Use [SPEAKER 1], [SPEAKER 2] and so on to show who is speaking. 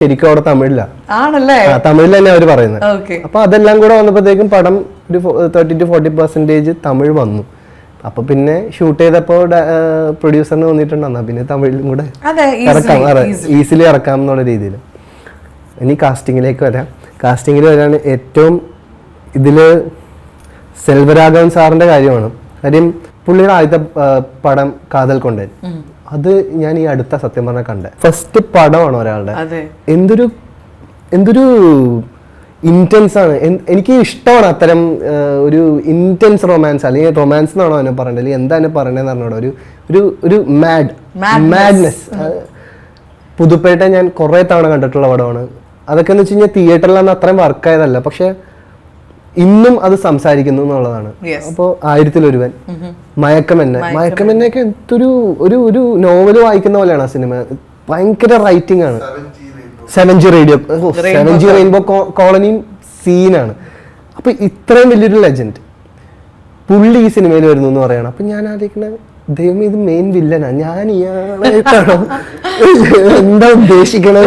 [SPEAKER 1] ശരിക്കും അവിടെ തമിഴില്ല,
[SPEAKER 2] ആണല്ലേ?
[SPEAKER 1] തമിഴിൽ തന്നെ അവർ പറയുന്നത്. അപ്പൊ അതെല്ലാം കൂടെ വന്നപ്പോഴത്തേക്കും പടം ഒരു 30-40% തമിഴ് വന്നു. അപ്പൊ പിന്നെ ഷൂട്ട് ചെയ്തപ്പോ പ്രൊഡ്യൂസറിന് തോന്നിയിട്ടുണ്ടെന്നാ പിന്നെ തമിഴിലും കൂടെ ഈസിലി ഇറക്കാം എന്നുള്ള രീതിയിൽ. ഇനി കാസ്റ്റിങ്ങിലേക്ക് വരാം. കാസ്റ്റിങ്ങിൽ വരാൻ ഏറ്റവും ഇതില് സെൽവരാഘവൻ സാറിന്റെ കാര്യമാണ്. കാര്യം പുള്ളിയുടെ ആദ്യത്തെ പടം കാതൽ കൊണ്ടേൻ, അത് ഞാൻ ഈ അടുത്ത സത്യം പറഞ്ഞാൽ കണ്ടേ ഫസ്റ്റ് പടമാണ് ഒരാളുടെ. എന്തൊരു ഇന്റൻസ് ആണ്. എനിക്ക് ഇഷ്ടമാണ് അത്തരം ഒരു ഇന്റൻസ് റൊമാൻസ്, അല്ലെങ്കിൽ റൊമാൻസ് എന്നാണോ അതിനെ പറയേണ്ടത്, അല്ലെങ്കിൽ എന്താണ് പറയണതെന്ന് പറഞ്ഞോട് ഒരു മാഡ്നെസ്. പുതുപ്പേട്ട ഞാൻ കുറെ തവണ കണ്ടിട്ടുള്ള പടമാണ്. അതൊക്കെ എന്ന് വെച്ച് കഴിഞ്ഞാൽ തിയേറ്ററിലൊന്നും അത്രയും വർക്കായതല്ല, പക്ഷെ ഇന്നും അത് സംസാരിക്കുന്നു എന്നുള്ളതാണ്. അപ്പോ 1000-ലൊരുവൻ, മയക്കമെന്നൊക്കെ ഒരു നോവല് വായിക്കുന്ന പോലെയാണ് ആ സിനിമ. ഭയങ്കര റൈറ്റിംഗ് ആണ്. 7G റെയിൻബോ കോളനിയും സീനാണ്. അപ്പൊ ഇത്രയും വലിയൊരു ലെജൻഡ് പുള്ളി ഈ സിനിമയിൽ വരുന്നു എന്ന് പറയണം. അപ്പൊ ഞാൻ ആലോചിക്കണ, ദൈവം ഇത് മെയിൻ വില്ലനാ, ഞാൻ ഇയാളായിട്ടാണോ എന്താ ഉദ്ദേശിക്കണത്?